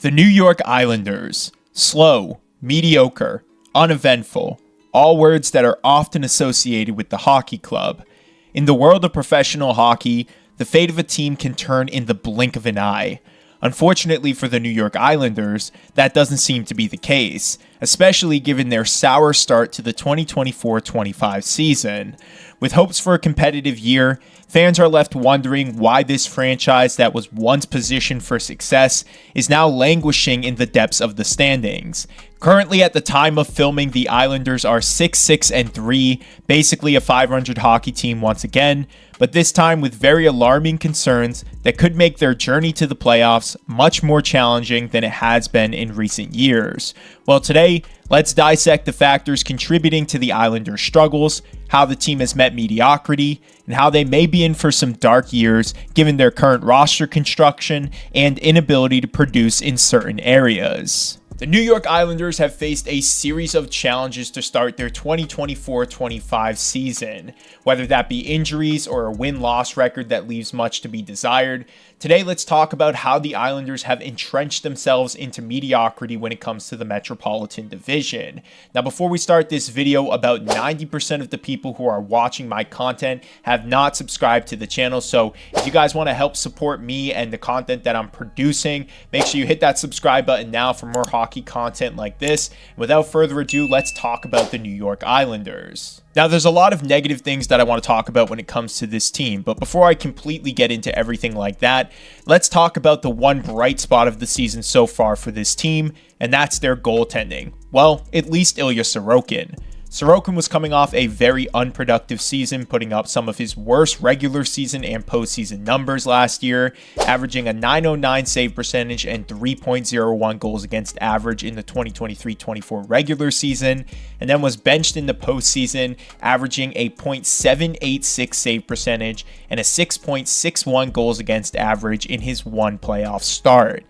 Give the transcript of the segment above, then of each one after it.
The New York Islanders. Slow, mediocre, uneventful. All words that are often associated with the hockey club. In the world of professional hockey, the fate of a team can turn in the blink of an eye. Unfortunately for the New York Islanders, that doesn't seem to be the case, especially given their sour start to the 2024-25 season. With hopes for a competitive year, fans are left wondering why this franchise that was once positioned for success is now languishing in the depths of the standings. Currently, at the time of filming, the Islanders are 6-6-3, basically a .500 hockey team once again, but this time with very alarming concerns that could make their journey to the playoffs much more challenging than it has been in recent years. Well, today, let's dissect the factors contributing to the Islanders' struggles, how the team has met mediocrity, and how they may be in for some dark years given their current roster construction and inability to produce in certain areas. The New York Islanders have faced a series of challenges to start their 2024-25 season, whether that be injuries or a win-loss record that leaves much to be desired. Today, let's talk about how the Islanders have entrenched themselves into mediocrity when it comes to the Metropolitan Division. Now, before we start this video, about 90% of the people who are watching my content have not subscribed to the channel, so if you guys want to help support me and the content that I'm producing, make sure you hit that subscribe button now for more hockey content like this. Without further ado, let's talk about the New York Islanders. Now, there's a lot of negative things that I want to talk about when it comes to this team, but before I completely get into everything like that, let's talk about the one bright spot of the season so far for this team, and that's their goaltending. Well, at least Ilya Sorokin. Sorokin was coming off a very unproductive season, putting up some of his worst regular season and postseason numbers last year, averaging a .909 save percentage and 3.01 goals against average in the 2023-24 regular season, and then was benched in the postseason, averaging a .786 save percentage and a 6.61 goals against average in his one playoff start.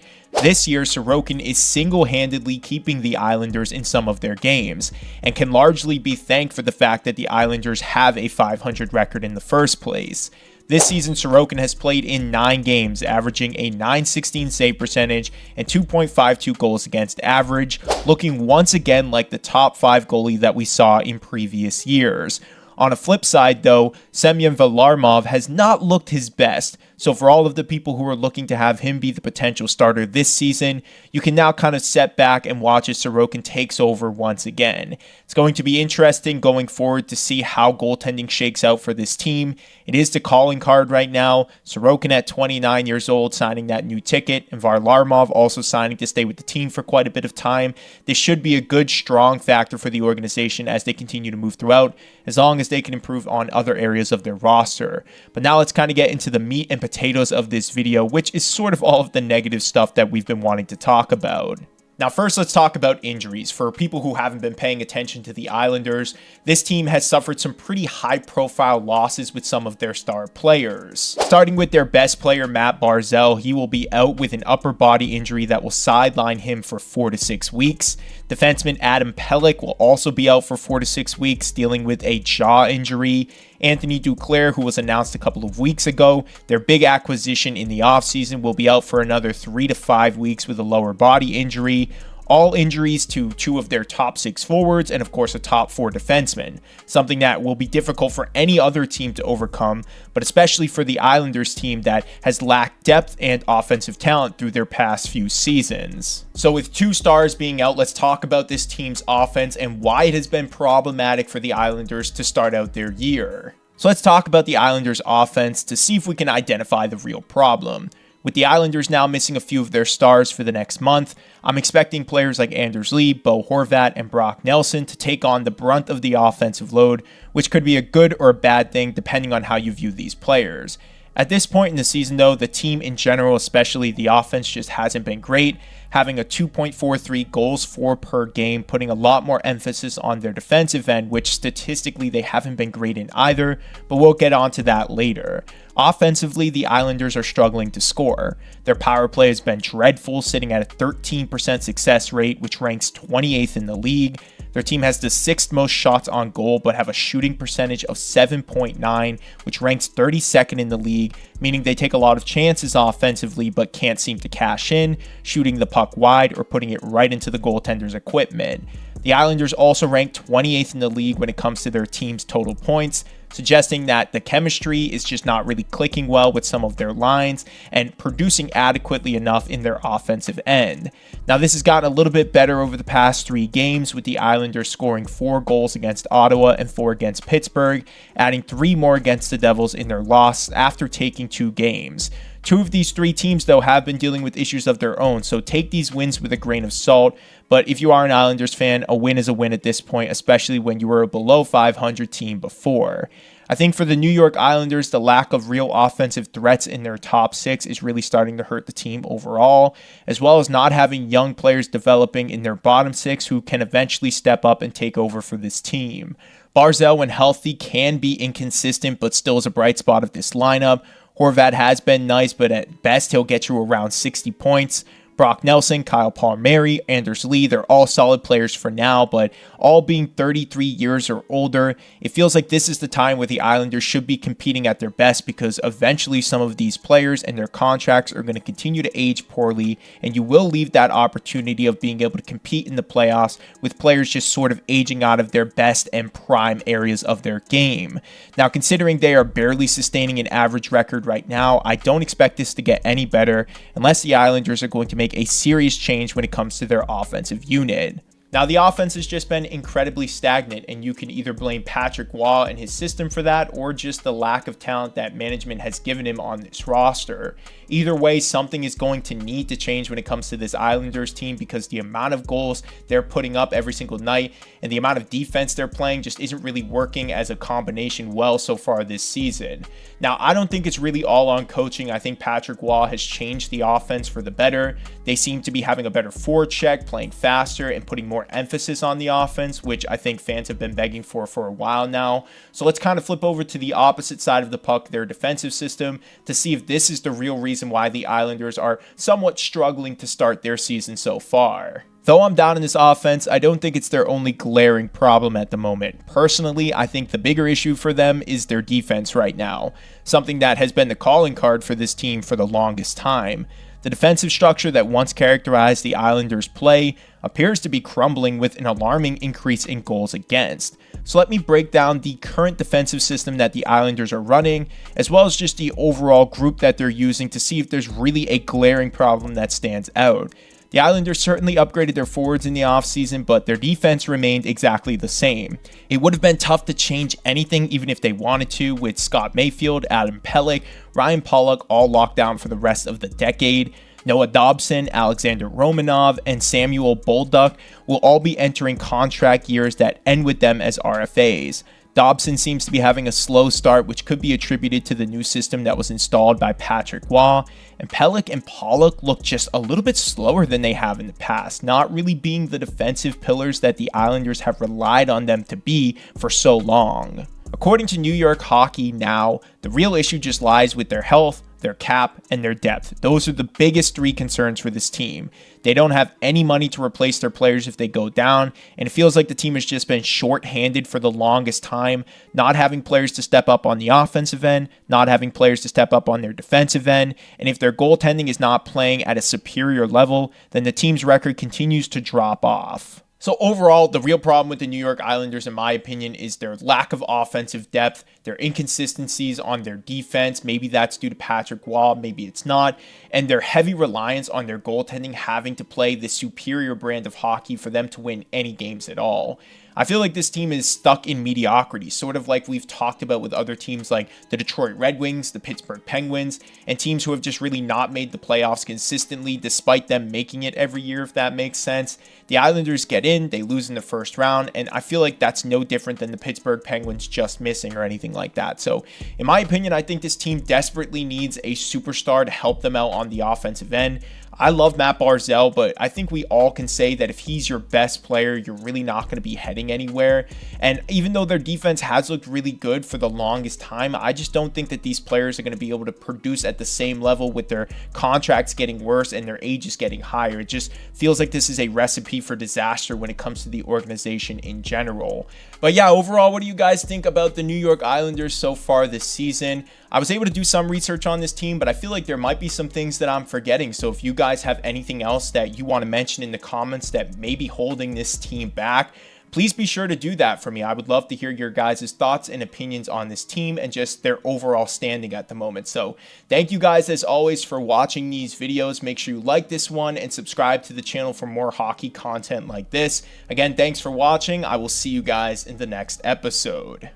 This year, Sorokin is single-handedly keeping the Islanders in some of their games, and can largely be thanked for the fact that the Islanders have a .500 record in the first place. This season, Sorokin has played in 9 games, averaging a .916 save percentage and 2.52 goals against average, looking once again like the top 5 goalie that we saw in previous years. On a flip side, though, Semyon Varlamov has not looked his best, so for all of the people who are looking to have him be the potential starter this season, you can now kind of set back and watch as Sorokin takes over once again. It's going to be interesting going forward to see how goaltending shakes out for this team. It is the calling card right now. Sorokin at 29 years old signing that new ticket, and Varlamov also signing to stay with the team for quite a bit of time. This should be a good, strong factor for the organization as they continue to move throughout, as long as they can improve on other areas of their roster. But now let's kind of get into the meat and potatoes of this video, which is sort of all of the negative stuff that we've been wanting to talk about. Now, first, let's talk about injuries. For people who haven't been paying attention to the Islanders, this team has suffered some pretty high-profile losses with some of their star players. Starting with their best player, Matt Barzal, he will be out with an upper body injury that will sideline him for 4 to 6 weeks. Defenseman Adam Pelech will also be out for 4 to 6 weeks, dealing with a jaw injury. Anthony Duclair, who was announced a couple of weeks ago, their big acquisition in the offseason, will be out for another 3 to 5 weeks with a lower body injury. All injuries to 2 of their top 6 forwards and of course a top 4 defenseman, something that will be difficult for any other team to overcome, but especially for the Islanders team that has lacked depth and offensive talent through their past few seasons. So with 2 stars being out, let's talk about this team's offense and why it has been problematic for the Islanders to start out their year. So let's talk about the Islanders offense to see if we can identify the real problem. With the Islanders now missing a few of their stars for the next month, I'm expecting players like Anders Lee, Bo Horvat, and Brock Nelson to take on the brunt of the offensive load, which could be a good or a bad thing depending on how you view these players. At this point in the season, though, the team in general, especially the offense, just hasn't been great, having a 2.43 goals for per game, putting a lot more emphasis on their defensive end, which statistically they haven't been great in either, but we'll get onto that later. Offensively, the Islanders are struggling to score. Their power play has been dreadful, sitting at a 13% success rate, which ranks 28th in the league. Their team has the 6th most shots on goal, but have a shooting percentage of 7.9, which ranks 32nd in the league, meaning they take a lot of chances offensively, but can't seem to cash in, shooting the puck wide or putting it right into the goaltender's equipment. The Islanders also rank 28th in the league when it comes to their team's total points, suggesting that the chemistry is just not really clicking well with some of their lines and producing adequately enough in their offensive end. Now, this has gotten a little bit better over the past 3 games, with the Islanders scoring 4 goals against Ottawa and 4 against Pittsburgh, adding 3 more against the Devils in their loss after taking 2 games. 2 of these 3 teams, though, have been dealing with issues of their own, so take these wins with a grain of salt. But if you are an Islanders fan, a win is a win at this point, especially when you were a below 500 team before. I think for the New York Islanders, the lack of real offensive threats in their top 6 is really starting to hurt the team overall, as well as not having young players developing in their bottom 6 who can eventually step up and take over for this team. Barzal, when healthy, can be inconsistent, but still is a bright spot of this lineup. Horvat has been nice, but at best, he'll get you around 60 points. Brock Nelson, Kyle Palmieri, Anders Lee, they're all solid players for now, but all being 33 years or older, it feels like this is the time where the Islanders should be competing at their best, because eventually some of these players and their contracts are going to continue to age poorly, and you will leave that opportunity of being able to compete in the playoffs with players just sort of aging out of their best and prime areas of their game. Now, considering they are barely sustaining an average record right now, I don't expect this to get any better unless the Islanders are going to make a serious change when it comes to their offensive unit. Now, the offense has just been incredibly stagnant, and you can either blame Patrick Waugh and his system for that, or just the lack of talent that management has given him on this roster. Either way, something is going to need to change when it comes to this Islanders team, because the amount of goals they're putting up every single night and the amount of defense they're playing just isn't really working as a combination well so far this season. Now, I don't think it's really all on coaching. I think Patrick Waugh has changed the offense for the better. They seem to be having a better forecheck, playing faster, and putting more emphasis on the offense, which I think fans have been begging for a while now. So let's kind of flip over to the opposite side of the puck, their defensive system, to see if this is the real reason why the Islanders are somewhat struggling to start their season so far. Though I'm down in this offense, I don't think it's their only glaring problem at the moment. Personally, I think the bigger issue for them is their defense right now, something that has been the calling card for this team for the longest time. The defensive structure that once characterized the Islanders' play appears to be crumbling with an alarming increase in goals against. So let me break down the current defensive system that the Islanders are running, as well as just the overall group that they're using, to see if there's really a glaring problem that stands out. The Islanders certainly upgraded their forwards in the offseason, but their defense remained exactly the same. It would have been tough to change anything even if they wanted to, with Scott Mayfield, Adam Pelech, Ryan Pollock all locked down for the rest of the decade. Noah Dobson, Alexander Romanov, and Samuel Bolduc will all be entering contract years that end with them as RFAs. Dobson seems to be having a slow start, which could be attributed to the new system that was installed by Patrick Waugh, and Pelech and Pollock look just a little bit slower than they have in the past, not really being the defensive pillars that the Islanders have relied on them to be for so long. According to New York Hockey now, the real issue just lies with their health, their cap, and their depth. Those are the biggest 3 concerns for this team. They don't have any money to replace their players if they go down, and it feels like the team has just been short-handed for the longest time, not having players to step up on the offensive end, not having players to step up on their defensive end, and if their goaltending is not playing at a superior level, then the team's record continues to drop off. So overall, the real problem with the New York Islanders, in my opinion, is their lack of offensive depth, their inconsistencies on their defense. Maybe that's due to Patrick Waugh, maybe it's not, and their heavy reliance on their goaltending having to play the superior brand of hockey for them to win any games at all. I feel like this team is stuck in mediocrity, sort of like we've talked about with other teams like the Detroit Red Wings, the Pittsburgh Penguins, and teams who have just really not made the playoffs consistently despite them making it every year, if that makes sense. The Islanders get in, they lose in the first round, and I feel like that's no different than the Pittsburgh Penguins just missing or anything like that. So in my opinion, I think this team desperately needs a superstar to help them out on the offensive end. I love Matt Barzal, but I think we all can say that if he's your best player, you're really not going to be heading anywhere. And even though their defense has looked really good for the longest time, I just don't think that these players are going to be able to produce at the same level with their contracts getting worse and their ages getting higher. It just feels like this is a recipe for disaster when it comes to the organization in general. But yeah, overall, what do you guys think about the New York Islanders so far this season? I was able to do some research on this team, but I feel like there might be some things that I'm forgetting. So if you guys have anything else that you want to mention in the comments that may be holding this team back, please be sure to do that for me. I would love to hear your guys' thoughts and opinions on this team and just their overall standing at the moment. So thank you guys as always for watching these videos. Make sure you like this one and subscribe to the channel for more hockey content like this. Again, thanks for watching. I will see you guys in the next episode.